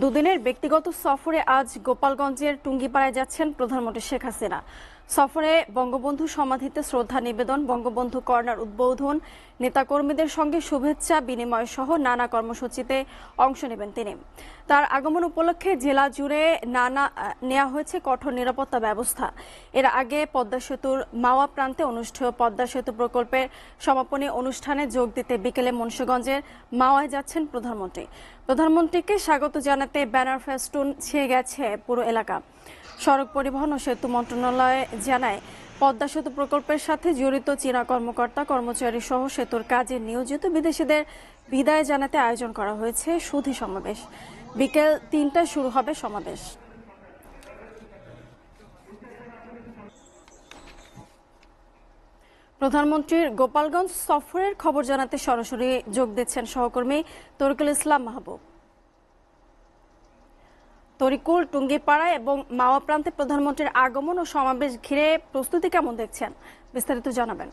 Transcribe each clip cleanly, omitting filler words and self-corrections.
দুদিনের ব্যক্তিগত সফরে আজ গোপালগঞ্জের টুঙ্গিপাড়ায় যাচ্ছেন প্রধানমন্ত্রী শেখ হাসিনা। সফরে বঙ্গবন্ধু সমাধিতে শ্রদ্ধা নিবেদন, বঙ্গবন্ধু কর্নার উদ্বোধন, নেতাকর্মীদের সঙ্গে শুভেচ্ছা বিনিময় সহ নানা কর্মসূচিতে অংশ নেবেন তিনি। তার আগমন উপলক্ষে জেলা জুড়ে নেওয়া হয়েছে কঠোর নিরাপত্তা ব্যবস্থা। এর আগে পদ্মা সেতুর মাওয়া প্রান্তে অনুষ্ঠেয় পদ্মা সেতু প্রকল্পের সমাপনী অনুষ্ঠানে যোগ দিতে বিকেলে মুন্সিগঞ্জের মাওয়ায় যাচ্ছেন প্রধানমন্ত্রীকে স্বাগত জানাতে ব্যানার ফেস্টুন ছেয়ে গেছে পুরো এলাকা। সড়ক পরিবহন ও সেতু মন্ত্রণালয় জানায়, পদ্মা সেতু প্রকল্পের সাথে জড়িত চীনা কর্মকর্তা কর্মচারী সহ সেতুর কাজে নিয়োজিত বিদেশিদের বিদায় জানাতে আয়োজন করা হয়েছে সুধী সমাবেশ। বিকেল ৩টায় শুরু হবে সমাবেশ। প্রধানমন্ত্রীর গোপালগঞ্জ সফরের খবর জানাতে সরাসরি যোগ দিচ্ছেন সহকর্মী তরিকুল ইসলাম মাহবুব। তরিকুল, টুঙ্গিপাড়ায় এবং মাওয়া প্রান্তে প্রধানমন্ত্রীর আগমন ও সমাবেশ ঘিরে প্রস্তুতি কেমন দেখছেন, বিস্তারিত জানাবেন।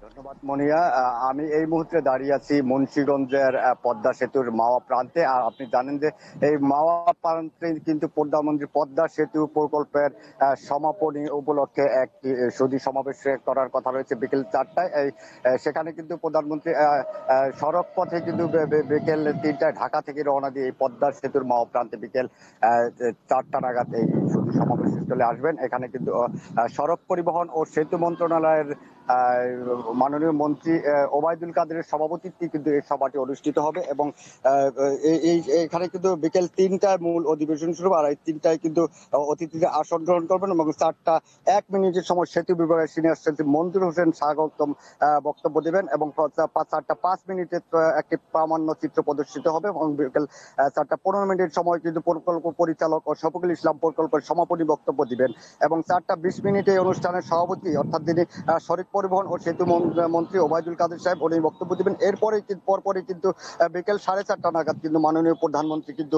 ধন্যবাদ মনিয়া। আমি এই মুহূর্তে দাঁড়িয়ে আছি মুন্সিগঞ্জের পদ্মা সেতুর মাওয়া প্রান্তে। আর আপনি জানেন যে এই মাওয়া প্রান্তে কিন্তু প্রধানমন্ত্রী পদ্মা সেতু প্রকল্পের সমাপনী উপলক্ষে একটি সুধী সমাবেশ করার কথা রয়েছে বিকেল 4টায়। সেখানে কিন্তু প্রধানমন্ত্রী সড়ক পথে কিন্তু বিকেল 3টায় ঢাকা থেকে রওনা দিয়ে এই পদ্মা সেতুর মাওয়া প্রান্তে বিকেল 4টা নাগাদ এই সুধী সমাবেশ স্থলে আসবেন। এখানে কিন্তু সড়ক পরিবহন ও সেতু মন্ত্রণালয়ের মাননীয় মন্ত্রী ওবায়দুল কাদেরের সভাপতিত্বে কিন্তু এই সভাটি অনুষ্ঠিত হবে এবং এখানে কিন্তু বিকেল 3টায় মূল অধিবেশন শুরু হবে। আর এই 3টায় কিন্তু অতিথিরা আসন গ্রহণ করবেন এবং 4টা 1 মিনিটের সময় সেতু বিভাগের সিনিয়র সেক্রেটারি মঞ্জুর হোসেন স্বাগতম বক্তব্য দেবেন এবং 4টা 5 মিনিটে একটি প্রামাণ্য চিত্র প্রদর্শিত হবে এবং বিকেল 4টা 15 মিনিট সময় কিন্তু প্রকল্প পরিচালক ও শফিকুল ইসলাম প্রকল্পের সমাপনী বক্তব্য দিবেন এবং 4টা 20 মিনিটে অনুষ্ঠানের সভাপতি অর্থাৎ তিনি সড়ক পরিবহন ও সেতু মন্ত্রী ওবায়দুল কাদের সাহেব উনি বক্তব্য দিবেন। পরপরই কিন্তু বিকেল 4:30টা নাগাদ কিন্তু মাননীয় প্রধানমন্ত্রী কিন্তু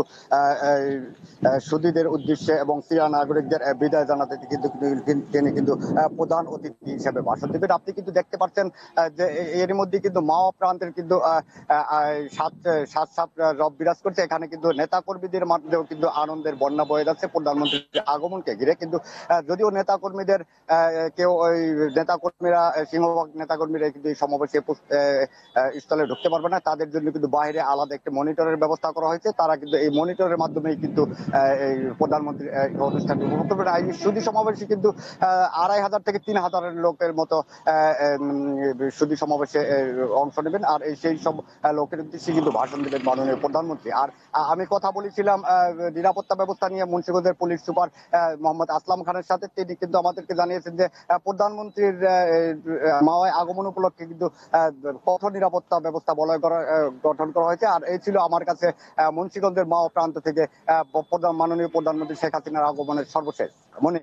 সুধীদের উদ্দেশ্যে এবং সিরিয়া নাগরিকদের বিদায় জানাতে কিন্তু তিনি কিন্তু প্রধান অতিথি হিসেবে ভাষণ দেবেন। আপনি কিন্তু দেখতে পাচ্ছেন যে এর মধ্যে কিন্তু মাওয়া প্রান্তের কিন্তু সাত রব বিরাজ করছে। এখানে কিন্তু নেতা কর্মীদের মাধ্যমেও কিন্তু আনন্দের বন্যা বয়ে যাচ্ছে প্রধানমন্ত্রীর আগমনকে ঘিরে। কিন্তু যদিও নেতা কর্মীদের কেউ ওই নেতাকর্মীরা সিংহভাগ নেতাকর্মীরা কিন্তু এই সমাবেশে স্থলে ঢুকতে পারবে না। তাদের জন্য কিন্তু বাইরে আলাদা একটি মনিটরের ব্যবস্থা করা হয়েছে। তারা কিন্তু এই মনিটরের মাধ্যমেই কিন্তু এই প্রধানমন্ত্রীর অনুষ্ঠানটি উপভোগ করবে না। এই সুধী সমাবেশে কিন্তু 2500 থেকে 3000 লোকের মতো সুধী সমাবেশে অংশ নেবেন। আর সেই সব লোকের উদ্দেশ্যে কিন্তু ভাষণ দেবেন মাননীয় প্রধানমন্ত্রী। আর আমি কথা বলেছিলাম নিরাপত্তা ব্যবস্থা নিয়ে মুন্সিগঞ্জের পুলিশ সুপার মোহাম্মদ আসলাম খানের সাথে। তিনি কিন্তু আমাদেরকে জানিয়েছেন যে প্রধানমন্ত্রীর মাওয়ায় আগমন উপলক্ষে কিন্তু কঠোর নিরাপত্তা ব্যবস্থা গঠন করা হয়েছে। আর এই ছিল আমার কাছে মুন্সিগঞ্জের মাওয়া প্রান্ত থেকে মাননীয় প্রধানমন্ত্রী শেখ হাসিনার আগমনের সর্বশেষ মনে।